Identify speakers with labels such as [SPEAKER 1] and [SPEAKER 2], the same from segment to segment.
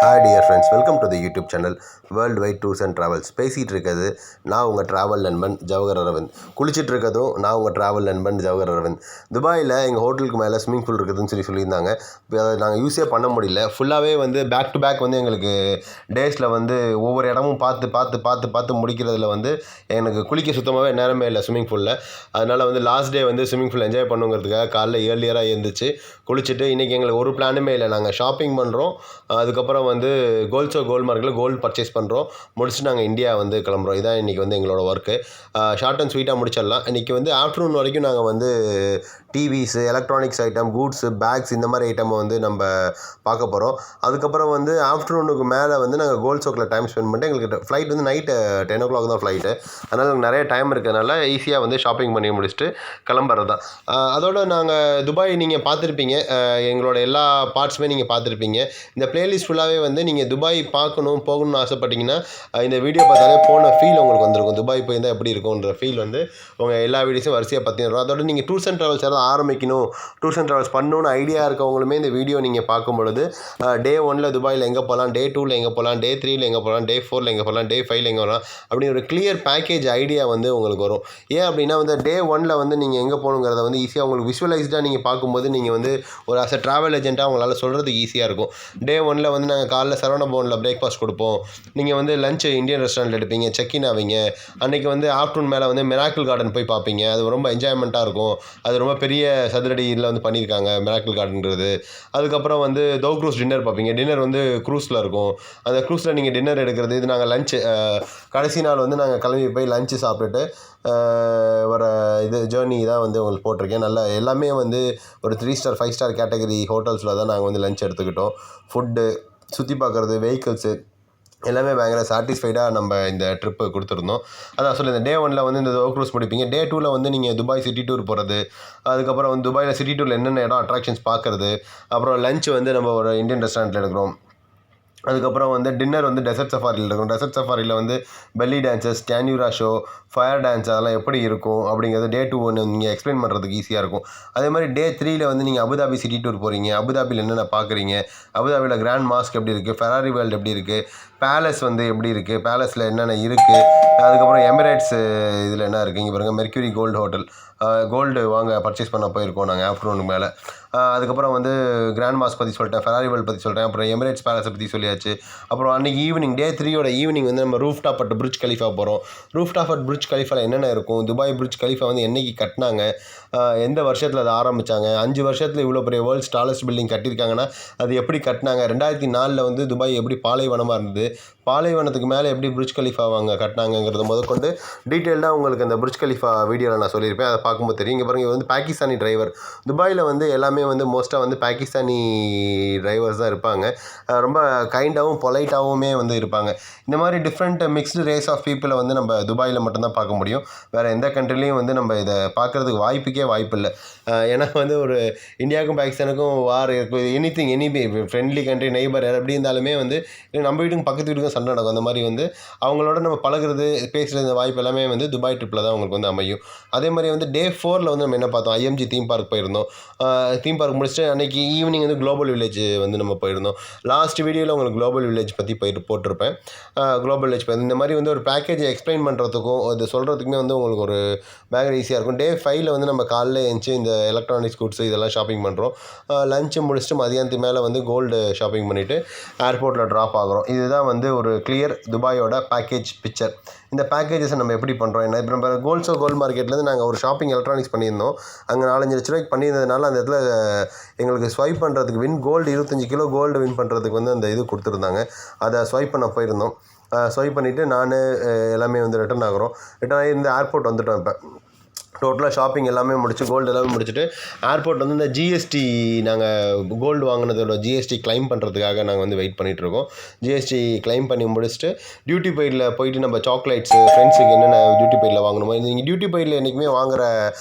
[SPEAKER 1] Hi dear friends, welcome to the YouTube channel Worldwide Tours and Travels. பேசிகிட்டு இருக்கிறது நான் உங்கள் ட்ராவல் நண்பன் ஜவஹர் அரவிந்த். குளிச்சுட்டு இருக்கிறதும் நான் உங்கள் ட்ராவல் நண்பன் ஜவஹர் அரவிந்த். துபாயில் எங்கள் ஹோட்டலுக்கு மேலே ஸ்விம்மிங் பூல் இருக்குதுன்னு சொல்லியிருந்தாங்க. இப்போ அதை நாங்கள் யூஸே பண்ண முடியல. ஃபுல்லாகவே வந்து பேக் டு பேக் வந்து எங்களுக்கு டேஸில் வந்து ஒவ்வொரு இடமும் பார்த்து முடிக்கிறதுல வந்து எனக்கு குளிக்க சுத்தமாகவே நேரமே இல்லை ஸ்விம்மிங் பூலில். அதனால் வந்து லாஸ்ட் டே வந்து ஸ்விம்மிங் பூல் என்ஜாய் பண்ணுங்கிறதுக்காக காலைல ஏர்லியராக எழுந்திரிச்சு குளிச்சுட்டு இன்றைக்கி எங்களுக்கு ஒரு பிளானுமே இல்லை. நாங்கள் ஷாப்பிங் பண்ணுறோம், அதுக்கப்புறம் வந்து கோல்ட் மார்க்கெட்டில் கோல்டு பர்ச்சேஸ் பண்ணுறோம், முடிச்சுட்டு நாங்கள் இந்தியா வந்து கிளம்புறோம். இதான் இன்றைக்கி வந்து எங்களோட ஒர்க்கு. ஷார்ட் அண்ட் ஸ்வீட்டாக முடிச்சிடலாம். இன்றைக்கி வந்து ஆஃப்டர்நூன் வரைக்கும் நாங்கள் வந்து டிவிஸு, எலக்ட்ரானிக்ஸ் ஐட்டம், கூட்ஸு, பேக்ஸ் இந்த மாதிரி ஐட்டமை வந்து நம்ம பார்க்க போகிறோம். அதுக்கப்புறம் வந்து ஆஃப்டர்நூனுக்கு மேலே வந்து நாங்கள் கோல்ட் சோக்கில் டைம் ஸ்பெண்ட் பண்ணிட்டு எங்களுக்கு ஃப்ளைட் வந்து நைட்டு 10 o'clock தான் ஃப்ளைட்டு. அதனால் எனக்கு நிறைய டைம் இருக்கிறதுனால ஈஸியாக வந்து ஷாப்பிங் பண்ணி முடிச்சுட்டு கிளம்புறது தான். அதோடு நாங்கள் துபாய் நீங்கள் பார்த்துருப்பீங்க, எங்களோட எல்லா பார்ட்ஸுமே நீங்கள் பார்த்துருப்பீங்க. இந்த பிளேலிஸ்ட் ஃபுல்லாகவே வந்து நீங்கள் துபாய் போகணும்னு ஆசைப்பட்டீங்கன்னா இந்த வீடியோ பார்த்தாலே போன ஃபீல் உங்களுக்கு வந்திருக்கும். துபாய் போயிருந்தால் எப்படி இருக்கும்ன்ற ஃபீல் வந்து உங்கள் எல்லா வீடியோஸும் வரிசையாக பார்த்துருவோம். அதோட நீங்கள் டூர்ஸ் அண்ட் ட்ராவல்ஸ் யாராவது ஆரம்பிக்கணும், டூர்ஸ் அண்ட் ட்ராவல்ஸ் பண்ணணும்னு ஐடியா இருக்கவங்களுமே இந்த வீடியோ நீங்கள் பார்க்கும் பொழுது டே 1 துபாயில் எங்கே போகலாம், டே 2 எங்கே போகலாம், டே 3 எங்கே போகலாம், டே 4 எங்கே போகலாம், டே 5 எங்கே போகலாம் அப்படின்னு ஒரு கிளியர் பேக்கேஜ் ஐடியா வந்து உங்களுக்கு வரும். ஏன் அப்படின்னா வந்து டே 1 வந்து நீங்கள் எங்கே போகணுங்கிறத வந்து ஈஸியாக உங்களுக்கு விஷுவலைஸ்டாக நீங்கள் பார்க்கும்போது நீங்கள் வந்து ஒரு ஆஸ் அ ட்ராவல் ஏஜென்ட்டாக உங்களால் சொல்கிறதுக்கு ஈஸியாக இருக்கும். டே 1 வந்து நாங்கள் காலைல சரவண பவனில் பிரேக்ஃபாஸ்ட் கொடுப்போம், நீங்கள் வந்து லஞ்ச் இந்தியன் ரெஸ்டாரண்ட் எடுப்பீங்க, செக்இன் ஆவீங்க, அன்றைக்கி வந்து ஆஃப்டர்நூன் மேலே வந்து மிராக்கிள் கார்டன் போய் பார்ப்பீங்க. அது ரொம்ப என்ஜாய்மெண்ட்டாக இருக்கும். அது ரொம்ப பெரிய சதுரடியில் வந்து பண்ணியிருக்காங்க மிராக்கிள் கார்டன்றது. அதுக்கப்புறம் வந்து க்ரூஸ் டின்னர் பார்ப்பீங்க. டின்னர் வந்து க்ரூஸில் இருக்கும். அந்த க்ரூஸில் நீங்கள் டின்னர் எடுக்கிறது. இது நாங்கள் லஞ்சு கடைசி நாள் வந்து நாங்கள் கிளம்பி போய் லஞ்சு சாப்பிட்டுட்டு வர இது ஜேர்னி தான் வந்து உங்களுக்கு போட்டிருக்கேன். நல்லா எல்லாமே வந்து ஒரு 3 ஸ்டார் 5 ஸ்டார் கேட்டகரி ஹோட்டல்ஸில் தான் நாங்கள் வந்து லஞ்ச் எடுத்துக்கிட்டோம். ஃபுட்டு, சுற்றி பார்க்குறது, வெஹிக்கிள்ஸு எல்லாமே பயங்கர சாட்டிஸ்ஃபைடாக நம்ம இந்த ட்ரிப்பு கொடுத்துருந்தோம். அதான் சொல்லி இந்த டே 1 வந்து இந்த க்ரூஸ் முடிப்பீங்க. டே 2 வந்து நீங்கள் துபாய் சிட்டி டூர் போகிறது, அதுக்கப்புறம் வந்து துபாயில் சிட்டி டூரில் என்னென்ன இடம் அட்ராக்ஷன்ஸ் பார்க்குறது, அப்புறம் லஞ்ச் வந்து நம்ம ஒரு இந்தியன் ரெஸ்டாரண்ட்டில் எடுக்கிறோம். அதுக்கப்புறம் வந்து டின்னர் வந்து டெசர்ட் சஃபாரியில் இருக்கும். டெசர்ட் சஃபாரியில் வந்து பெல்லி டான்ஸஸ், கேன்யூரா ஷோ, ஃபயர் டான்ஸ் அதெல்லாம் எப்படி இருக்கும் அப்படிங்கிறது டே 2 நீங்கள் எக்ஸ்பிளைன் பண்ணுறதுக்கு ஈஸியாக இருக்கும். அதே மாதிரி டே 3 வந்து நீங்கள் அபுதாபி சிட்டி டூர் போகிறீங்க. அபுதாபியில் என்னென்ன பார்க்குறீங்க, அபுதாபியில் கிராண்ட் மாஸ்க் எப்படி இருக்குது, ஃபெராரி வேர்ல்டு எப்படி இருக்குது, பேலஸ் வந்து எப்படி இருக்குது, பேலஸில் என்னென்ன இருக்குது, அதுக்கப்புறம் எமிரேட்ஸ் இதில் என்ன இருக்குது, இங்கே பாருங்கள் மெர்க்யூரி கோல்டு ஹோட்டல், கோல்டு வாங்க பர்ச்சேஸ் பண்ண போயிருக்கோம் நாங்கள் ஆஃப்டர்நூனுக்கு மேலே. அதுக்கப்புறம் வந்து கிராண்ட் மாஸ்க் பற்றி சொல்லிட்டேன், ஃபெராரி வேர்ல்டு பற்றி சொல்லிட்டேன், அப்புறம் எமிரேட்ஸ் பேலஸை பற்றி சொல்லியாச்சு. அப்புறம் அன்றைக்கி ஈவினிங் டே 3 ஈவினிங் வந்து நம்ம roof top at Burj Khalifa போகிறோம். ரூஃப் டாப் அட் புர்ஜ் கலிஃபாவில் என்னென்ன இருக்கும், துபாய் புர்ஜ் கலிஃபா வந்து என்றைக்கு கட்டினாங்க, எந்த வருஷத்தில் அதை ஆரம்பித்தாங்க, 5 வருஷத்தில் இவ்வளோ பெரிய வேர்ல்ட்ஸ் டாலஸ்ட் பில்டிங் கட்டியிருக்காங்கன்னா அது எப்படி கட்டினாங்க, 2004 வந்து துபாய் எப்படி பாலைவனமாக இருந்தது, பாலைவனத்துக்கு மேலே எப்படி புர்ஜ் கலிஃபா அவங்க கட்டினாங்கிறத முதற்கொண்டு டீட்டெயில்டாக உங்களுக்கு அந்த புர்ஜ் கலிஃபா வீடியோவில் நான் சொல்லியிருப்பேன். அதை பார்க்கும்போது தெரியும். இங்கே பாருங்கள், வந்து பாகிஸ்தானி டிரைவர். துபாயில் வந்து எல்லாமே வந்து மோஸ்ட்டாக வந்து பாகிஸ்தானி டிரைவர்ஸ் தான் இருப்பாங்க. ரொம்ப கைண்டாகவும் பொலைட்டாகவுமே வந்து இருப்பாங்க. இந்த மாதிரி டிஃப்ரெண்ட் மிக்ஸ்டு ரேஸ் ஆஃப் பீப்புளை வந்து நம்ம துபாயில் மட்டும்தான் பார்க்க முடியும். வேறு எந்த கண்ட்ரிலையும் வந்து நம்ம இதை பார்க்குறதுக்கு வாய்ப்பு இல்லை. ஏன்னா வந்து ஒரு இந்தியாவுக்கும் பாகிஸ்தானுக்கும் வார் எனி ஃப்ரெண்ட்லி கண்ட்ரி, நெய்பர் எப்படி இருந்தாலுமே வந்து நம்ம வீட்டுக்கும் பக்கத்து வீட்டுக்கும் சண்டை நடக்கும். அந்த மாதிரி வந்து அவங்களோட நம்ம பழகிறது, பேசுகிறது, இந்த வாய்ப்பு எல்லாமே வந்து துபாய் ட்ரிப்பில் தான் அவங்களுக்கு வந்து அமையும். அதே மாதிரி வந்து டே 4 வந்து நம்ம என்ன பார்த்தோம், ஐஎம்ஜி தீம் பார்க் போயிருந்தோம். தீம் பார்க் முடிச்சுட்டு அன்றைக்கி ஈவினிங் வந்து குளோபல் வில்லேஜ் வந்து நம்ம போயிருந்தோம். லாஸ்ட் வீடியோவில் உங்களுக்கு குளோபல் வில்லேஜ் பற்றி போட்டிருப்பேன். குளோபல் வில்லேஜ் இந்த மாதிரி வந்து ஒரு பேக்கேஜை எக்ஸ்பிளைன் பண்ணுறதுக்கும் அது சொல்கிறதுக்குமே வந்து உங்களுக்கு ஒரு பயங்கர ஈஸியாக இருக்கும். டே 5 வந்து நம்ம காலைல எழுந்துச்சி இந்த எலக்ட்ரானிக்ஸ் கூட்ஸ் இதெல்லாம் ஷாப்பிங் பண்ணுறோம். லஞ்சு முடிச்சுட்டு மதியானத்துக்கு மேலே வந்து கோல்டு ஷாப்பிங் பண்ணிவிட்டு ஏர்போர்ட்டில் ட்ராப் ஆகிறோம். இதுதான் வந்து ஒரு கிளியர் துபாயோட பேக்கேஜ் பிக்சர். இந்த பேக்கேஜஸை நம்ம எப்படி பண்ணுறோம் என்ன, இப்போ நம்ம கோல்ட் மார்க்கெட்லேருந்து நாங்கள் ஒரு ஷாப்பிங் எலக்ட்ரானிக்ஸ் பண்ணியிருந்தோம். அங்கே 4-5 லட்ச ரூபாய்க்கு பண்ணியிருந்ததுனால அந்த இடத்துல எங்களுக்கு ஸ்வைப் பண்ணுறதுக்கு கோல்டு 25 கிலோ கோல்டு வின் பண்ணுறதுக்கு வந்து அந்த இது கொடுத்துருந்தாங்க. அதை ஸ்வைப் பண்ண போயிருந்தோம். ஸ்வைப் பண்ணிவிட்டு நான் எல்லாமே வந்து ரிட்டர்ன் ஆகி இந்த ஏர்போர்ட் வந்துட்டோம். இப்போ டோட்டலாக ஷாப்பிங் எல்லாமே முடிச்சு கோல்டு எல்லாமே முடிச்சுட்டு ஏர்போர்ட் வந்து இந்த ஜிஎஸ்டி நாங்கள் கோல்டு வாங்கினதோட ஜிஎஸ்டி கிளைம் பண்ணுறதுக்காக நாங்கள் வந்து வெயிட் பண்ணிகிட்ருக்கோம். ஜிஎஸ்டி கிளைம் பண்ணி முடிச்சுட்டு டியூட்டி பெய்டில் போயிட்டு நம்ம சாக்லேட்ஸு ஃப்ரெண்ட்ஸுக்கு என்னென்ன டியூட்டி பெய்டில் வாங்கணுமோ, நீங்கள் டியூட்டி பெய்டில் என்றைக்குமே வாங்குகிற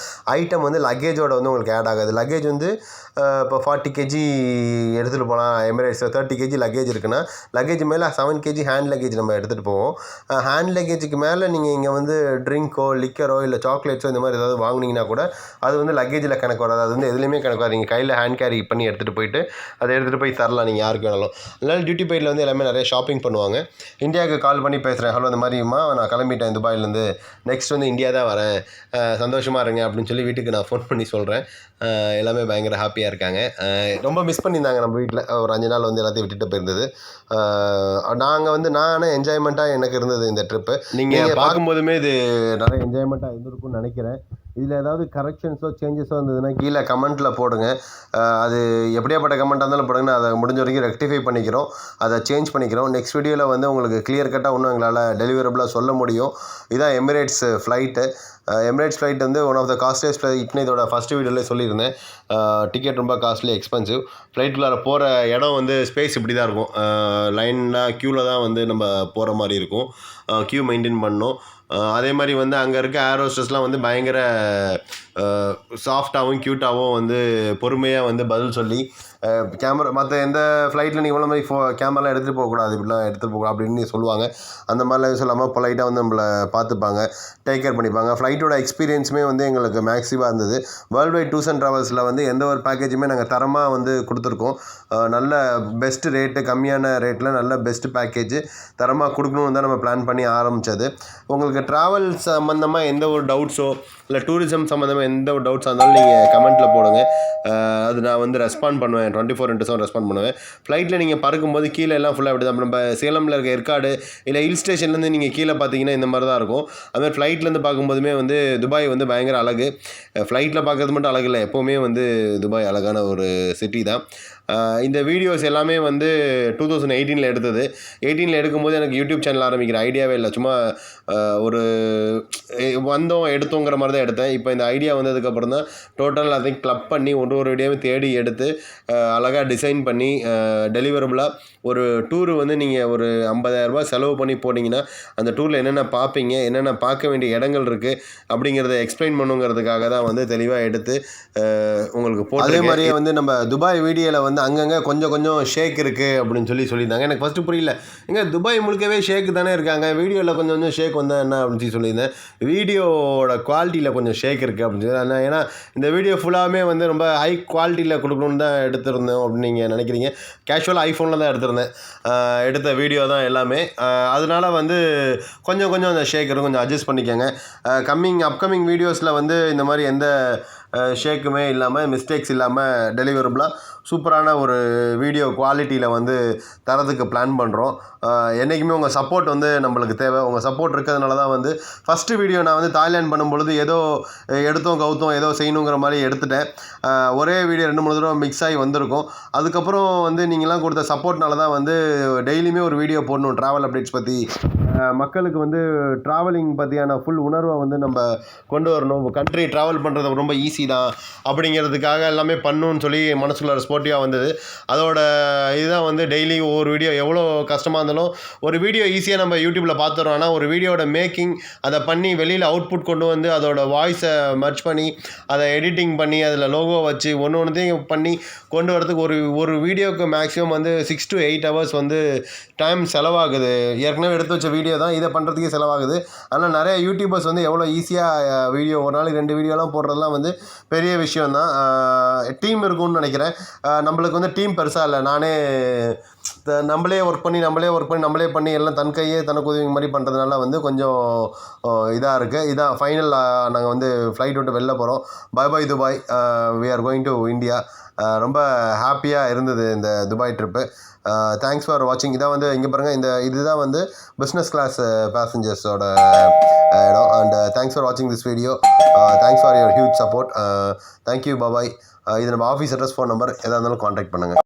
[SPEAKER 1] ஐட்டம் வந்து லக்கேஜோட வந்து உங்களுக்கு ஆட் ஆகாது. லக்கேஜ் வந்து இப்போ 40 kg எடுத்துகிட்டு போகலாம். எமிரேட்ஸில் 30 kg லக்கேஜ் இருக்குன்னா லக்கேஜ் மேலே 7 kg ஹேண்ட் லக்கேஜ் நம்ம எடுத்துகிட்டு போவோம். ஹேண்ட் லக்கேஜுக்கு மேலே நீங்கள் இங்கே வந்து ட்ரிங்க்கோ லிக்கரோ இல்லை சாக்லேட்ஸோ இந்த மாதிரி ஏதாவது வாங்குனீங்கன்னா கூட அது வந்து லக்கேஜில் கணக்கு வராது. அது வந்து எதுலேயுமே கணக்கு வராது. நீங்கள் கையில் ஹேண்ட் கேரி பண்ணி எடுத்துகிட்டு போயிட்டு அதை எடுத்துகிட்டு போய் தரலாம் நீங்கள் யாருக்கு வேணாலும். அதனால் டியூட்டி பெய்டில் வந்து எல்லாமே நிறைய ஷாப்பிங் பண்ணுவாங்க. இந்தியாவுக்கு கால் பண்ணி பேசுகிறேன், ஹலோ இந்த மாதிரிம்மா நான் கிளம்பிட்டேன் துபாயிலேருந்து, நெக்ஸ்ட் வந்து இந்தியா தான் வரேன், சந்தோஷமாக இருங்க அப்படின்னு சொல்லி வீட்டுக்கு நான் ஃபோன் பண்ணி சொல்கிறேன். எல்லாமே பயங்கர ஹாப்பியாக இருக்காங்க. ரொம்ப மிஸ் பண்ணியிருந்தாங்க நம்ம வீட்டில். ஒரு 5 நாள் வந்து எல்லாத்தையும் விட்டுட்டு போயிருந்தது. நாங்கள் வந்து நானே என்ஜாய்மெண்ட்டாக எனக்கு இருந்தது இந்த ட்ரிப்பு. நீங்கள் பார்க்கும்போதுமே இது நிறைய என்ஜாய்மெண்ட்டாக இருந்திருக்கும்னு நினைக்கிறேன். இதில் ஏதாவது கரெக்ஷன்ஸோ சேஞ்சஸோ இருந்ததுன்னா கீழே கமெண்ட்டில் போடுங்க. அது எப்படியாப்பட்ட கமெண்ட்டாக இருந்தாலும் போடுங்க, அதை முடிஞ்ச வரைக்கும் ரெக்டிஃபை பண்ணிக்கிறோம், அதை சேஞ்ச் பண்ணிக்கிறோம். நெக்ஸ்ட் வீடியோவில் வந்து உங்களுக்கு கிளியர் கட்டாக இன்னும் எங்களால் டெலிவரபிளாக சொல்ல முடியும். இதான் எமிரேட்ஸ் ஃப்ளைட்டு. எமிரேட்ஸ் ஃப்ளைட் வந்து ஒன் ஆஃப் த காஸ்ட்லியஸ்ட் ஃப்ளைட்னு இதோட ஃபஸ்ட்டு வீடியோவில் சொல்லியிருந்தேன். டிக்கெட் ரொம்ப காஸ்ட்லி, எக்ஸ்பென்சிவ். ஃப்ளைட்டுக்குள்ளார போகிற இடம் வந்து ஸ்பேஸ் இப்படி தான் இருக்கும். லைனாக க்யூவில் தான் வந்து நம்ம போகிற மாதிரி இருக்கும். க்யூ மெயின்டைன் பண்ணணும். அதே மாதிரி வந்து அங்கே இருக்க ஏர் ஹோஸ்டர்ஸ்லாம் வந்து பயங்கர சாஃப்டாகவும் க்யூட்டாகவும் வந்து பொறுமையாக வந்து பதில் சொல்லி, கேமரா மற்ற எந்த ஃப்ளைட்டில் நீங்கள் இவ்வளோ மாதிரி கேமராலாம் எடுத்துகிட்டு போகக்கூடாது, இப்படிலாம் எடுத்துகிட்டு போகக்கூடாது அப்படின்னு சொல்லுவாங்க. அந்த மாதிரிலாம் எதுவும் சொல்லாமல் பொலைட்டாக வந்து நம்மளை பார்த்துப்பாங்க, டேக் கேர் பண்ணிப்பாங்க. ஃப்ளைட்டோட எக்ஸ்பீரியன்ஸுமே வந்து எங்களுக்கு மேக்ஸிவாக இருந்தது. வேர்ல்டு வைட் டூர்ஸ் அண்ட் ட்ராவல்ஸில் வந்து எந்த ஒரு பேக்கேஜுமே நாங்கள் தரமாக வந்து கொடுத்துருக்கோம். நல்ல பெஸ்ட்டு ரேட்டு, கம்மியான ரேட்டில் நல்ல பெஸ்ட்டு பேக்கேஜ் தரமாக கொடுக்கணுன்னு தான் நம்ம பிளான் பண்ணி ஆரம்பித்தது. உங்களுக்கு ட்ராவல் சம்மந்தமாக எந்த ஒரு டவுட்ஸோ இல்லை டூரிசம் சம்மந்தமாக எந்த ஒரு டவுட்ஸாக இருந்தாலும் நீங்கள் கமெண்ட்டில் போடுங்க. அது நான் வந்து ரெஸ்பாண்ட் பண்ணுவேன், 24/7 ரெஸ்பாண்ட் பண்ணுவேன். ஃப்ளைட்டில் நீங்கள் பறக்கும்போது கீழே எல்லாம் ஃபுல்லாக அப்படி தான். நம்ம சேலமில் இருக்க ஏற்காடு இல்லை ஹில் ஸ்டேஷன்லேருந்து நீங்கள் கீழே பார்த்தீங்கன்னா இந்த மாதிரி தான் இருக்கும். அதுமாதிரி ஃப்ளைட்லேருந்து பார்க்கும்போதுமே வந்து துபாய் வந்து பயங்கர அழகு. ஃப்ளைட்டில் பார்க்குறது மட்டும் அழகு இல்லை, எப்போவுமே வந்து துபாய் அழகான ஒரு சிட்டி தான். இந்த வீடியோஸ் எல்லாமே வந்து 2018 எடுத்தது. 18 எடுக்கும்போது எனக்கு யூடியூப் சேனல் ஆரம்பிக்கிற ஐடியாவே இல்லை. சும்மா ஒரு வந்தோம் எடுத்தோங்கிற மாதிரி தான் எடுத்தேன். இப்போ இந்த ஐடியா வந்ததுக்கப்புறம் தான் டோட்டல் அதையும் க்ளப் பண்ணி ஒரு வீடியோவை தேடி எடுத்து அழகாக டிசைன் பண்ணி டெலிவரபுளாக ஒரு டூரு வந்து நீங்கள் ஒரு 50,000 செலவு பண்ணி போனீங்கன்னா அந்த டூரில் என்னென்ன பார்ப்பீங்க, என்னென்ன பார்க்க வேண்டிய இடங்கள் இருக்குது அப்படிங்கிறத எக்ஸ்பிளைன் பண்ணுங்கிறதுக்காக தான் வந்து தெளிவாக எடுத்து உங்களுக்கு போட்டு. அதே மாதிரியே வந்து நம்ம துபாய் வீடியோவில் வந்து அங்கங்கே கொஞ்சம் கொஞ்சம் ஷேக் இருக்குது அப்படின்னு சொல்லியிருந்தாங்க. எனக்கு ஃபஸ்ட்டு புரியல, எங்கே துபாய் முழுக்கவே ஷேக்கு தானே இருக்காங்க, வீடியோவில் கொஞ்சம் கொஞ்சம் ஷேக் வந்தால் என்ன அப்படின்னு சொல்லியிருந்தேன். வீடியோவோட குவாலிட்டியில் கொஞ்சம் ஷேக் இருக்குது அப்படின்னு சொல்லி. ஏன்னா இந்த வீடியோ ஃபுல்லாகவே வந்து ரொம்ப ஹை குவாலிட்டியில் கொடுக்கணுன்னு தான் எடுத்திருந்தோம் அப்படின்னு நீங்கள் நினைக்கிறீங்க. கேஷுவலாக ஐஃபோனில் தான் எடுத்திருந்தேன். எடுத்த வீடியோ தான் எல்லாமே. அதனால வந்து கொஞ்சம் கொஞ்சம் அந்த ஷேக் இருக்கும், கொஞ்சம் அட்ஜஸ்ட் பண்ணிக்கோங்க. அப்கமிங் வீடியோஸில் வந்து இந்த மாதிரி எந்த ஷேக்குமே இல்லாமல், மிஸ்டேக்ஸ் இல்லாமல் டெலிவரபுளாக சூப்பரான ஒரு வீடியோ குவாலிட்டியில் வந்து தரதுக்கு பிளான் பண்ணுறோம். என்றைக்குமே உங்கள் சப்போர்ட் வந்து நம்மளுக்கு தேவை. உங்கள் சப்போர்ட் இருக்கிறதுனால தான் வந்து ஃபஸ்ட்டு வீடியோ நான் வந்து தாய்லாந்து பண்ணும்பொழுது ஏதோ எடுத்தோம் கவுத்தோம் ஏதோ செய்யணுங்கிற மாதிரி எடுத்துட்டேன். ஒரே வீடியோ 2-3 தடவை மிக்ஸ் ஆகி வந்திருக்கும். அதுக்கப்புறம் வந்து நீங்களாம் கொடுத்த சப்போர்ட்னால தான் வந்து டெய்லியுமே ஒரு வீடியோ போடணும் ட்ராவல் அப்டேட்ஸ் பற்றி. மக்களுக்கு வந்து ட்ராவலிங் பற்றியான ஃபுல் உணர்வை வந்து நம்ம கொண்டு வரணும். கண்ட்ரி ட்ராவல் பண்ணுறது ரொம்ப ஈஸி தான் அப்படிங்கிறதுக்காக எல்லாமே பண்ணணும்னு சொல்லி மனசுக்குள்ள ஸ்போர்ட்டிவாக வந்தது. அதோட இதுதான் வந்து டெய்லி ஒவ்வொரு வீடியோ எவ்வளோ கஷ்டமாக இருந்தாலும் ஒரு வீடியோ ஈஸியாக நம்ம யூடியூப்பில் பார்த்துறோம். ஆனால் ஒரு வீடியோட மேக்கிங், அதை பண்ணி வெளியில் அவுட்புட் கொண்டு வந்து அதோட வாய்ஸை மர்ச் பண்ணி அதை எடிட்டிங் பண்ணி அதில் லோகோ வச்சு ஒன்றையும் பண்ணி கொண்டு வரதுக்கு ஒரு வீடியோவுக்கு மேக்ஸிமம் வந்து 6 to 8 hours வந்து டைம் செலவாகுது. ஏற்கனவே எடுத்து வச்ச வீடியோ தான், இதை பண்ணுறதுக்கே செலவாகுது. ஆனால் நிறைய யூடியூபர்ஸ் வந்து எவ்வளோ ஈஸியாக வீடியோ ஒரு நாளைக்கு 2 வீடியோலாம் போடுறதுலாம் வந்து பெரிய விஷயந்தான். டீம் இருக்கும்னு நினைக்கிறேன். நம்மளுக்கு வந்து டீம் பெருசாக இல்லை. நானே நம்மளே ஒர்க் பண்ணி நம்மளே பண்ணி எல்லாம் தன் கையே தனக்கு உதவி மாதிரி பண்ணுறதுனால வந்து கொஞ்சம் இதாக இருக்குது. இதான் ஃபைனல். நாங்கள் வந்து ஃப்ளைட் விட்டு வெளில போகிறோம். Bye Dubai. We are going to India. ரொம்ப ஹாப்பியாக இருந்தது இந்த துபாய் ட்ரிப்பு. தேங்க்ஸ் ஃபார் வாட்சிங். இதான் வந்து இங்கே பாருங்கள், இதுதான் வந்து பிஸ்னஸ் கிளாஸ் பேசஞ்சர்ஸோட இடம். அண்ட் தேங்க்ஸ் ஃபார் வாட்சிங் this video. Thanks for your huge support. Thank you, bye. இது நம்ம ஆஃபீஸ் அட்ரஸ், ஃபோன் நம்பர் எதாக இருந்தாலும் காண்டாக்ட் பண்ணுங்கள்.